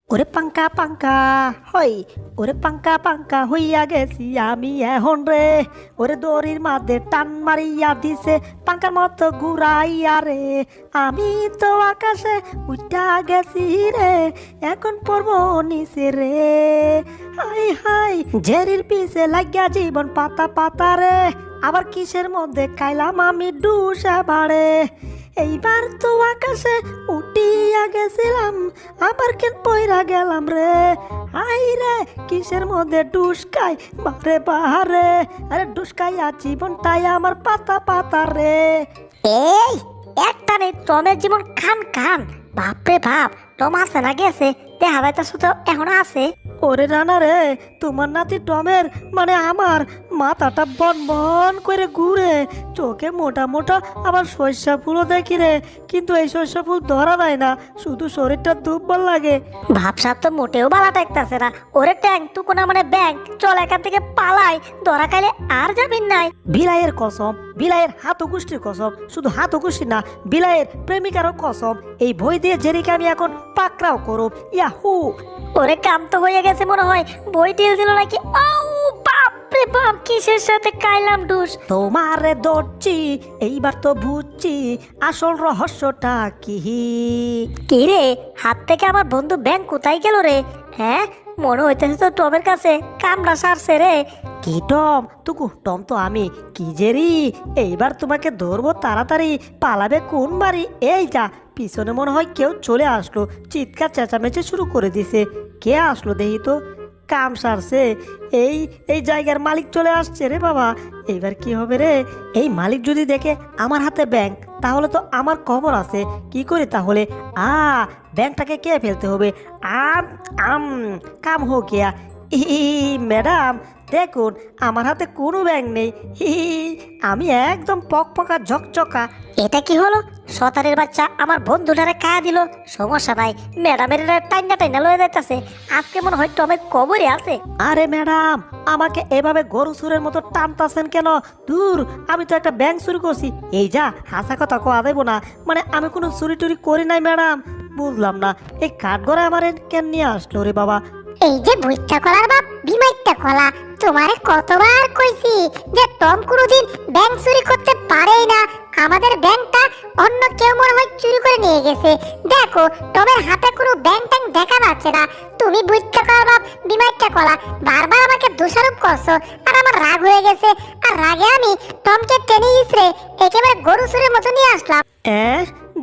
ওরে পাঙ্কা পাঙ্কা হই, ওরে পাঙ্কা পাঙ্কা হইয়া গেছি আমি এখন রে। ওরে দড়ির মাঝে টান মারিয়া দিছে পাঙ্কার মতো ঘুরাইয়া রে। আমি তো আকাশে উঠা গেছি রে, এখন পড়বো নিচে রে। হাই হাই ঝেরির পিছে লাগিয়া জীবন পাতা পাতা রে। আবার কিসের মধ্যে খাইলাম আমি ডুসা বাড়ে। এইবার তো আকাশে উঠিয়া গেছিলাম, আবার কেন পয়রা গেলাম রে। হাই রে কিসের মধ্যে ডুসকাই বারে বাহারে। আরে ডুসকাইয়া জীবনটাই আমার পাতা পাতা রে। এই একটা নেই টমের জীবন খান খান। বাপরে বাপ, টম আছে না গেছে? দেখা যাইতেছ তো এখনো আছে। ওরে রানা রে, তোমার নাতি টমের মানে আমার মাথাটা বন বন করে ঘুরে, চোখে মোটা মোটা আবার সর্ষা ফুলও দেখি রে। কিন্তু এই সর্ষা ফুল ধরা দেয় না, শুধু শরীরটা দুর্বল লাগে। ভাবসাব তো মোটেও বালা টেকতেছে না। ওরে ট্যাং তুকুনা মানে ব্যাং, চল এখান থেকে পালাই, ধরা খাইলে আর যাবেন নাই। বিলাইয়ের কসম, বিলাইয়ের হাত গোষ্ঠীর কসম, শুধু হাত গোষ্ঠী না, বিলাইয়ের প্রেমিকারও কসম, এই বই দিয়ে জেরিকে আমি এখন পাকড়াও করব। ইয়াহু! ওরে কাম তো হয়ে গেছে মনে হয়, বই টিল দিল নাকি। ও বাপরে বাপ, কিসের সাথে কাইলাম ডুস। তোমারে ধরছি, এইবার তো বুঝছি আসল রহস্যটা কি। কি রে, হাত থেকে আমার বন্ধু ব্যাং কোথায় গেল রে? হ্যাঁ, মনে হইতেছে তো টমের কাছে কামড়া সারছে রে। কি টম? তুকু টম তো আমি। কি জেরি, এইবার তোমাকে ধরবো তাড়াতাড়ি। পালাবে কোন বাড়ি? এই যা, পিছনে মনে হয় কেউ চলে আসলো, চিৎকার চেঁচামেচি শুরু করে দিছে। কে আসলো দেখি তো। কাম সারছে, এই এই জায়গার মালিক চলে আসছে রে বাবা। এইবার কি হবে রে? এই মালিক যদি দেখে আমার হাতে ব্যাংক, তাহলে তো আমার খবর আছে। কি করি তাহলে? ব্যাংকটাকে কে ফেলতে হবে। আম আম কাম হো গিয়া। ম্যাডাম দেখুন, আমার হাতে কোনো ব্যাংক নেই। আমি একদম পকপকা ঝকঝকা। এটা কি হলো? সতারের বাচ্চা আমার বন্ধুটারে কায়া দিল। সমস্যা নাই, ম্যাডামের টাইনা টাইনা লয়ে যাইতাছে। আজকে মনে হয় টমের কবরে আছে। আরে ম্যাডাম, আমাকে এভাবে গরু চুরের মতো টানতাছেন কেন? দূর, আমি তো একটা ব্যাংক চুরি করছি। এই যা, হাসা কথা কোয়া দেবো না। মানে আমি কোনো চুরি টুরি করি নাই ম্যাডাম। বুঝলাম না, এই কাঠগড়ায় আমার কেন নিয়ে আসলো রে বাবা? এই যে বইটা কলার বাপ বিমাইটা কলা, তোমারে কতবার কইছি যে টম কোনোদিন ব্যাংক চুরি করতে পারেই না। আমাদের ব্যাংকটা অন্য কেউ মনে হয় চুরি করে নিয়ে গেছে। দেখো, টমের হাতে কোনো ব্যাংক ট্যাঙ্ক দেখা যাচ্ছে না। তুমি বইটা কলার বাপ বিমাইটা কলা বারবার আমাকে দোষারোপ করছো, আর আমার রাগ হয়ে গেছে। আর রাগে আমি টমকে টেনে ইসরে একেবারে গরু চুরের মতো নিয়ে আসলাম।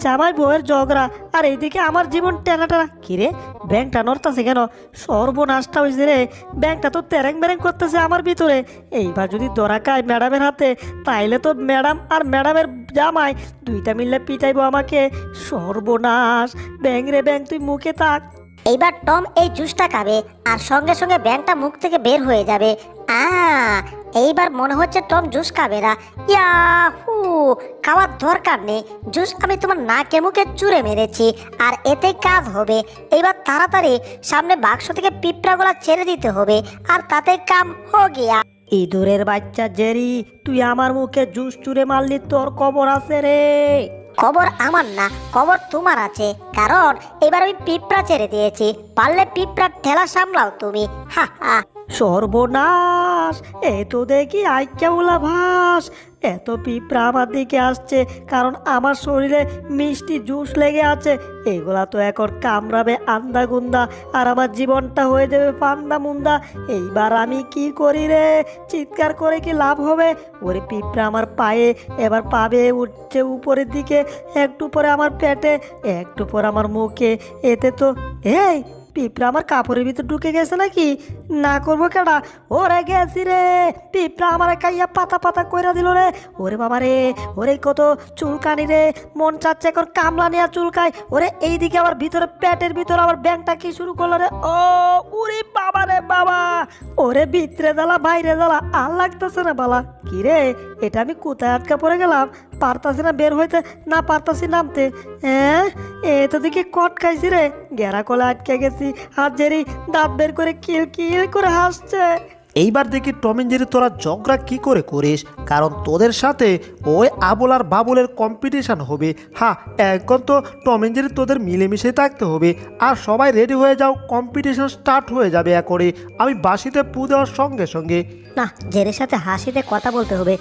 জামাই বউয়ের ঝগড়া, আর এইদিকে আমার জীবন টেনা টেনা। কিরে, ব্যাংকটা নড়তাছে কেন? সর্বনাশটা হয়েছে রে। ব্যাংকটা তো তেরেং বেরেং করতেছে আমার ভিতরে। এইবার যদি ধরা খায় ম্যাডামের হাতে, তাইলে তো ম্যাডাম আর ম্যাডামের জামাই দুইটা মিললে পিটাইবো আমাকে। সর্বনাশ! ব্যাংক রে ব্যাংক, তুই মুখে থাক। এইবার টম এই জুসটা খাবে, আর সঙ্গে সঙ্গে ব্যাংকটা মুখ থেকে বের হয়ে যাবে। এইবার মনে হচ্ছে টম জুস খাবে না। ইয়াহু! খাওয়ার দরকার নেই, জুস আমি তোমার নাকে মুখে চুরে মেরেছি, আর এতেই কাজ হবে। এইবার তাড়াতাড়ি সামনে বাক্স থেকে পিঁপড়াগুলা ছেড়ে দিতে হবে, আর তাতে কাম হো গিয়া। ইঁদুরের বাচ্চা জেরি, তুই আমার মুখে জুস চুরে মারলি, তোর খবর আছে রে। খবর আমার না, খবর তোমার আছে, কারণ এবার আমি পিঁপড়া ছেড়ে দিয়েছি। পারলে পিঁপড়ার ঠেলা সামলাও তুমি। হা হা। সর্বনাশ! এ তো দেখি আইক্যা বলা ভাস। এত পিঁপড়া আমার দিকে আসছে, কারণ আমার শরীরে মিষ্টি জুস লেগে আছে। এগুলা তো এখন কামড়াবে আন্দা গুন্দা, আর আমার জীবনটা হয়ে যাবে পান্দা মুন্দা। এইবার আমি কি করি রে? চিৎকার করে কি লাভ হবে? ওরে পিঁপড়া আমার পায়ে, এবার পাবে উঠছে উপরের দিকে, একটু পরে আমার পেটে, একটু পরে আমার মুখে। এতে তো এই পিঁপড়া আমার কাপড়ের ভিতর ঢুকে গেছে নাকি? না করবো কেডা? ওরে গেছি রে, পিঁপড়া আমার কাইয়া পাতা পাতা কইরা দিল রে। ওরে বাবা রে, ওরে কত চুলকানি রে, মন চাচ্ছে এখন কামলা নিয়ে চুলকাই। ওরে এইদিকে আবার ভিতরে পেটের ভিতরে আবার ব্যাংকটা কি শুরু করলো রে। ও উরি বাবা রে বাবা! ওরে ভিতরে জ্বালা বাইরে জ্বালা, আর লাগতেছে না বালা। কি রে, এটা আমি কোথায় আটকা পড়ে গেলাম? পারতাছি না বের হইতে, না পারতাছি নামতে। এ তো দেখি কট খাইছি রে, গেরা কলে আটকে গেছি। আর জেরি দাঁত বের করে কিল কিল করে হাসছে। এইবার দেখি টম এন্ড জেরি তোরা ঝগড়া কি করে করিস, কারণ তোদের সাথে ওই আবুল আর বাবুলের কম্পিটিশন হবে। হ্যাঁ, এখন তো টম এন্ড জেরি তোদের মিলেমিশে থাকতে হবে। আর সবাই রেডি হয়ে যাও, কম্পিটিশন স্টার্ট হয়ে যাবে এখনই, আমি বাঁশিতে পু দেওয়ার সঙ্গে সঙ্গে। না, জেরির সাথে হাসিতে কথা বলতে হবে।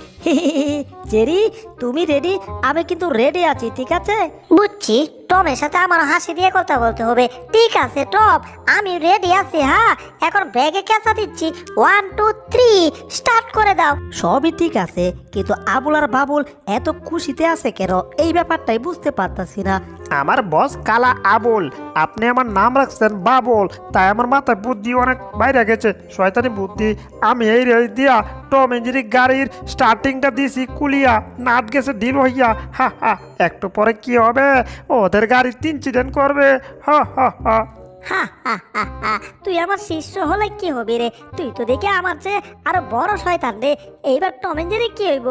জেরি, তুমি রেডি? আমি কিন্তু রেডি আছি, ঠিক আছে? বুঝছি, টমের সাথে আমার হাসি দিয়ে কথা বলতে হবে। ঠিক আছে টম, আমি রেডি আছি। হ্যাঁ, এখন ব্যাগে ক্যাচা দিচ্ছি। 1 2 3 স্টার্ট করে দাও। সবই ঠিক আছে, কিন্তু আবুল আর বাবুল এত খুশিতে আছে কেন, এই ব্যাপারটাই বুঝতে পারতাছি না। আমার বস কালা আবুল, আপনি আমার নাম রাখছেন বাবুল, তাই আমার মাথায় বুদ্ধি অনেক বাইরে গেছে, শয়তানি বুদ্ধি। আমি এই রে দিয়া টম এন্ড জেরি গাড়ির স্টার্টিংটা দিছি কুলিয়া, নাট গেছে ঢিল হইয়া। হা হা, একটু পরে কি হবে, ওদের গাড়ি ইনসিডেন্ট করবে। হা হা হা। হা হা হা হা, তুই আমার শিষ্য হলে কি হবি রে? তুই তো দেখে আমার চেয়ে আরো বড় শয়তান রে। এইবার টম এন্ড জেরি কি হইব?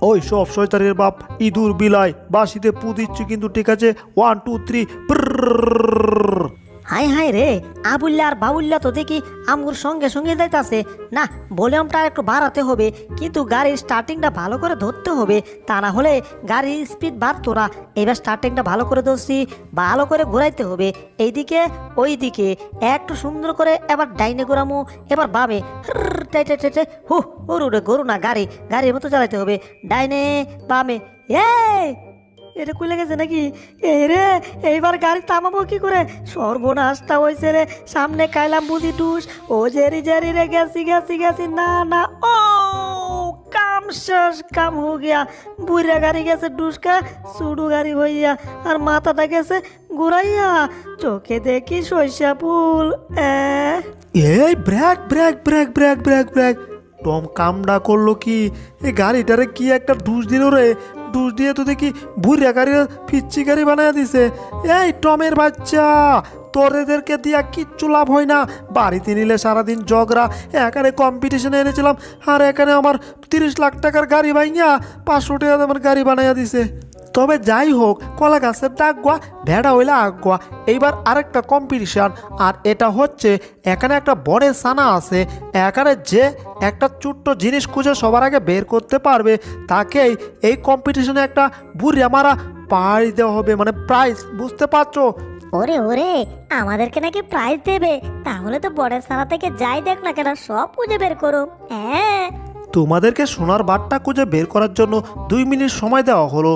ওই সব শয়তানের বাপ, ইঁদুর বিলাই, বাঁশিতে পু দিচ্ছি কিন্তু, ঠিক আছে? 1 2 3। হাই হাই রে, আবুল্লা আর বাবুল্লা তো দেখি আমগুর সঙ্গে সঙ্গে যাইতাছে। না, ভলিউমটা একটু বাড়াতে হবে, কিন্তু গাড়ির স্টার্টিংটা ভালো করে ধরতে হবে, তা না হলে গাড়ির স্পিড বাড়তো না। এবার স্টার্টিংটা ভালো করে ধরছি, ভালো করে ঘোরাইতে হবে, এইদিকে ওইদিকে একটু সুন্দর করে। এবার ডাইনে ঘোরামো, এবার বামে। হু ওরে গরু না, গাড়ির মতো চালাইতে হবে, ডাইনে বামে। এটা কুলে গেছে নাকি? এই রে, এইবার গাড়ি থামাবো কি করে? সর্বনাশটা হয়েছে রে, সামনে কাইলাম বুঝি টুস। ও জেরি জেরি রে, গেছি। না না, ও কাম শেষ, কাম হো গিয়া। বুড়া গাড়ি গেছে ডুসকা, সুডু গাড়ি হইয়া, আর মাথাটা গেছে ঘুরাইয়া। চোখে দেখি সরিষা ফুল। এই break break break break break break, টম কামডা করলো কি? এই গাড়িটারে কি একটা ডুস দিল রে, ডুস দিয়ে তো দেখি বুড়িয়া গাড়ি পিচ্ছি গাড়ি বানায় দিছে। এই টমের বাচ্চা, তোদেরকে দিয়া কিচ্ছু লাভ হয় না, বাড়িতে নিলে সারাদিন ঝগড়া। এখানে কম্পিটিশনে এনেছিলাম, আর এখানে আমার 30 লাখ টাকার গাড়ি ভাইয়া 500 টাকা আমার গাড়ি বানাইয়া দিছে। তবে যাই হোক, কলা গাছের ডাকগুয়া ভেড়া হইলে আগুয়া। এইবার আরেকটা কম্পিটিশান, আর এটা হচ্ছে এখানে একটা বড় সানা আছে। এখানে যে একটা ছোট্ট জিনিস খুঁজে সবার আগে বের করতে পারবে, তাকেই এই কম্পিটিশনে একটা বুড়িয়া মারা পাড়ি দেওয়া হবে, মানে প্রাইজ, বুঝতে পারছো? ওরে ওরে, আমাদেরকে নাকি প্রাইজ দেবে? তাহলে তো বড়ের সারা থেকে যাই দেখ না কেন, সব খুঁজে বের করুম। হ্যাঁ, তোমাদেরকে সোনার বারটা খুঁজে বের করার জন্য 2 মিনিট সময় দেওয়া হলো।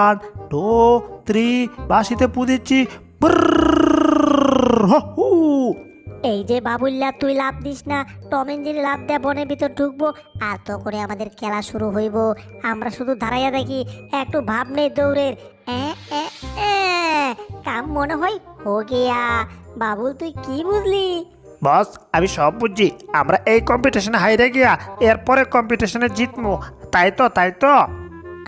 1 2 3, বাঁশিতে পু দিচ্ছি। এই যে বাবুল্লা, তুই লাভ দিস না, টম এন্ড জেরি লাভ দেয়া বনের ভিতর ঢুকবো, আর তো করে আমাদের খেলা শুরু হইব। আমরা শুধু দাঁড়াইয়া দেখি, একটু ভাব নেই দৌড়ের। কাম মনে হয় হো গিয়া। বাবুল, তুই কি বুঝলি? বস, আমি সব বুঝছি। আমরা এই কম্পিটিশনে হাইরে গিয়া এরপরে কম্পিটিশনে জিতবো, তাই তো।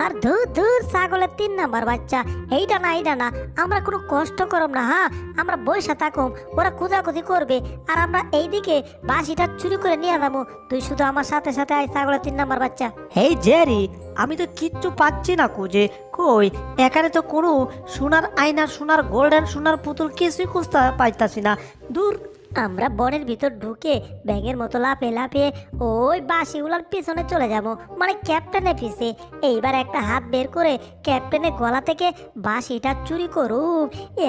আর দূর ছাগলের 3 নাম্বার বাচ্চা, এইটা না, আমরা কোনো কষ্ট করব না। হ্যাঁ, আমরা বসে থাকুম, ওরা কুদাকুদি করবে, আর আমরা এইদিকে বাঁশিটা চুরি করে নিয়ে যাবো। তুই শুধু আমার সাথে সাথে আয়, ছাগলের 3 নাম্বার বাচ্চা। হেই জেরি, আমি তো কিচ্ছু পাচ্ছি না খুঁজে। কই, এখানে তো কোনো সোনার আয়না, সোনার গোল্ডেন, সোনার পুতুল কিছুই খুঁজতে পাইতাছি না। দূর। আমরা বনের ভিতর ঢুকে ব্যাঙের মতো লাফিয়ে ওই বাঁশিগুলোর পিছনে চলে যাব, মানে ক্যাপ্টেনের পিছে। এইবার একটা হাত বের করে ক্যাপ্টেনের গলা থেকে বাঁশিটা চুরি করুক।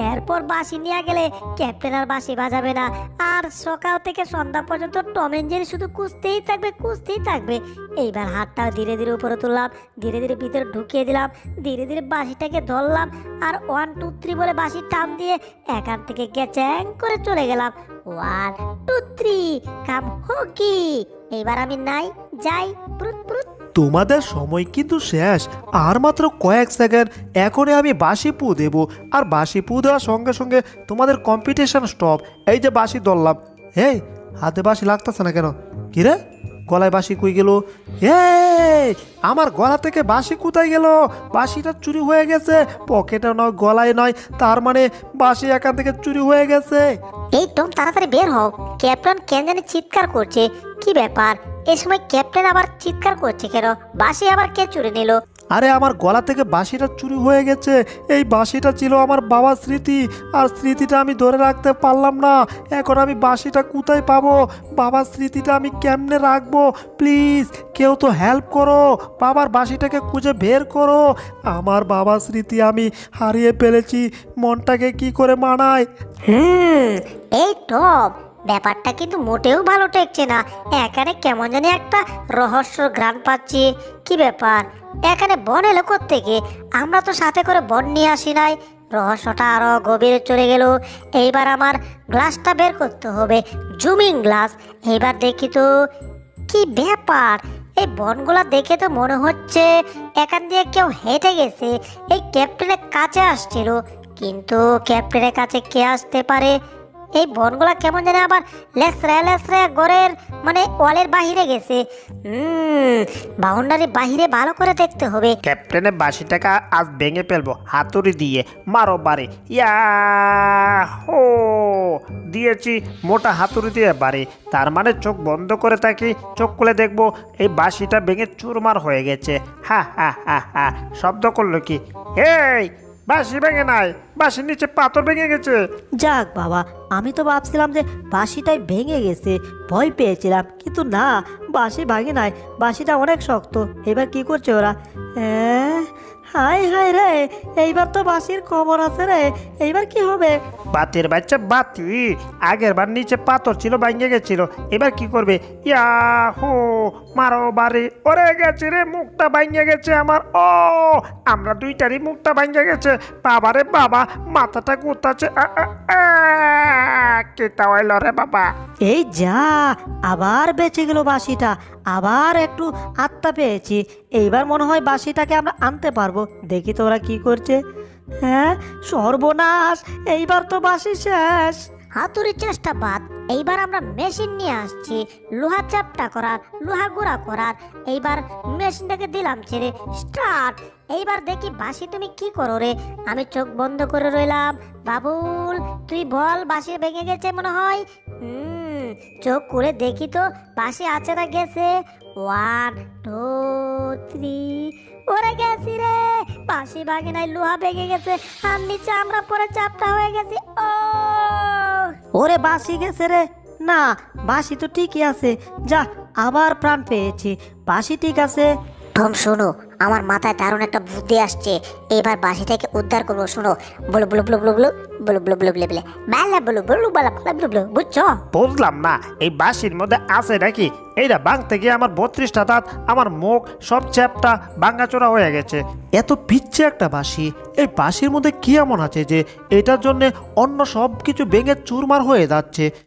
এরপর বাঁশি নিয়ে গেলে ক্যাপ্টেন আর বাঁশি বাজাবে না, আর সকাল থেকে সন্ধ্যা পর্যন্ত টম এন্ড জেরি শুধু কুঁচতেই থাকবে। এইবার হাতটা ধীরে ধীরে উপরে তুললাম, ধীরে ধীরে ভিতরে ঢুকিয়ে দিলাম, ধীরে ধীরে বাঁশিটাকে ধরলাম, আর 1 2 3 বলে বাঁশির টান দিয়ে এখান থেকে গ্যাচাং করে চলে গেলাম। 1 2 3, কাম হোকি। এবার আমি নাই যাই, প্রুত। তোমাদের সময় কিন্তু শেষ, আর মাত্র কয়েক সেকেন্ড। এখনই আমি বাঁশি পু দেবো, আর বাঁশি পু দেওয়ার সঙ্গে সঙ্গে তোমাদের কম্পিটিশন স্টপ। এই যে বাঁশি ধরলাম, এই হাতে বাঁশি লাগতেছে না কেন? কিরে, গলায় বাঁশি কই গেল? আমার গলা থেকে বাঁশি কোথায় গেল? বাঁশিটা চুরি হয়ে গেছে, পকেটে নয়, গলায় নয়, তার মানে বাঁশি এখান থেকে চুরি হয়ে গেছে। এই টম, তাড়াতাড়ি বের হও, ক্যাপ্টেন কেন জানি চিৎকার করছে। কি ব্যাপার, এই সময় ক্যাপ্টেন আবার চিৎকার করছে কেন? বাঁশি আবার কে চুরি নিল? আরে আমার গলা থেকে বাঁশিটা চুরি হয়ে গেছে। এই বাঁশিটা ছিল আমার বাবার স্মৃতি, আর স্মৃতিটা আমি ধরে রাখতে পারলাম না। এখন আমি বাঁশিটা কোথায় পাবো? বাবার স্মৃতিটা আমি কেমনে রাখবো? প্লিজ কেউ তো হেল্প করো, বাবার বাঁশিটাকে খুঁজে বের করো। আমার বাবার স্মৃতি আমি হারিয়ে ফেলেছি, মনটাকে কি করে মানায়? এই টপ, ব্যাপারটা কিন্তু মোটেও ভালো ঠেকছে না। এখানে কেমন জানি একটা রহস্য ঘ্রাণ পাচ্ছি। কি ব্যাপার, এখানে বন এলো থেকে? আমরা তো সাথে করে বন নিয়ে আসি নাই। রহস্যটা আরো গভীরে চলে গেল। এইবার আমার গ্লাসটা বের করতে হবে, জুমিং গ্লাস। এইবার দেখি তো কি ব্যাপার। এই বনগুলা দেখে তো মনে হচ্ছে এখান দিয়ে কেউ হেঁটে গেছে, এই ক্যাপ্টেনের কাছে আসছিল। কিন্তু ক্যাপ্টেনের কাছে কে আসতে পারে? এই বনগুলা কেমন জানে আবার লেসরা ঘরের মানে ওয়ালের বাহিরে গেছে। বাউন্ডারি বাহিরে ভালো করে দেখতে হবে। ক্যাপ্টেনের বাঁশিটাকে আজ ভেঙে ফেলবো হাতুড়ি দিয়ে। মারো বাড়ি, ইয়া হো দিয়েছি মোটা হাতুড়ি দিয়ে বাড়ি। তার মানে চোখ বন্ধ করে থাকি, চোখ খুলে দেখবো এই বাঁশিটা ভেঙে চুরমার হয়ে গেছে। হা হা হা হা, শব্দ করলো কি? এই বাঁশি ভেঙে নাই, বাঁশির নিচে পাথর ভেঙে গেছে। যাক বাবা, আমি তো ভাবছিলাম যে বাঁশিটাই ভেঙে গেছে, ভয় পেয়েছিলাম। কিন্তু না, বাঁশি ভাঙে নাই, বাঁশিটা অনেক শক্ত। এবার কি করছে ওরা? হাই হাই রে, এইবার তো বাঁশির খবর আছে রে। এইবার কি হবে? বাতির বাচ্চা বাতি, আগের বার নিচে পাথর ছিল ভেঙে গেছিল, এবার কি করবে? ইয়া হো মারো বাড়ি। ওরে গেছে রে, মুখটা ভেঙে গেছে আমার। ও আমরা দুইটারই মুখটা ভেঙে গেছে। বাবারে বাবা, মাথাটা কোথাচ্ছে? কেটা হইল রে বাবা। এই যা, আবার বেঁচে গেল বাঁশিটা, আবার একটু আত্মা পেয়েছি। এইবার মনে হয় বাঁশিটাকে আমরা আনতে পারবো। দেখি তো ওরা কি করছে। হ্যাঁ, সর্বনাশ, এইবার তো বাঁশি শেষ। হাতুড়ির চেষ্টা বাদ, এইবার আমরা মেশিন নিয়ে আসছি, লোহা চাপটা করার, লোহা গুঁড়া করার। এইবার মেশিনটাকে দিলাম ছেড়ে, স্টার্ট। এইবার দেখি বাঁশি তুমি কি করো রে। আমি চোখ বন্ধ করে রইলাম। বাবুল তুই বল, বাঁশি ভেঙে গেছে মনে হয়। চোখ করে দেখি তো বাঁশি আছে না গেছে। 1 2 3, ওরে গেছি রে। বাঁশি ভাঙে নাই, লোহা ভেঙে গেছে, আর নিচে আমরা পরে চাপটা হয়ে গেছি। ও ওরে বাঁশি গেছে রে। না, বাঁশি তো ঠিকই আছে। যা, আবার প্রাণ পেয়েছি, বাঁশি ঠিক আছে। টম শোনো, আমার মাথায় দারুণ একটা বুদ্ধি আসছে। এবার বাঁশিটাকে উদ্ধার করবো। শোনো, বলো বলো বলো বলো বলো বলো বলো বলো বলো বলো বালা বলো বলো বালা বালা বলো বলো, বুঝছো? বুঝলাম না, এই বাঁশির মধ্যে আছে নাকি? এইটা ভাঙতে গিয়ে আমার 32টা দাঁত, আমার মুখ সব চ্যাপটা ভাঙাচোরা হয়ে গেছে। এত পিচ্ছে একটা বাঁশি, এই বাঁশির মধ্যে কি এমন আছে যে এটার জন্য অন্য সব কিছু ভেঙে চুরমার হয়ে যাচ্ছে?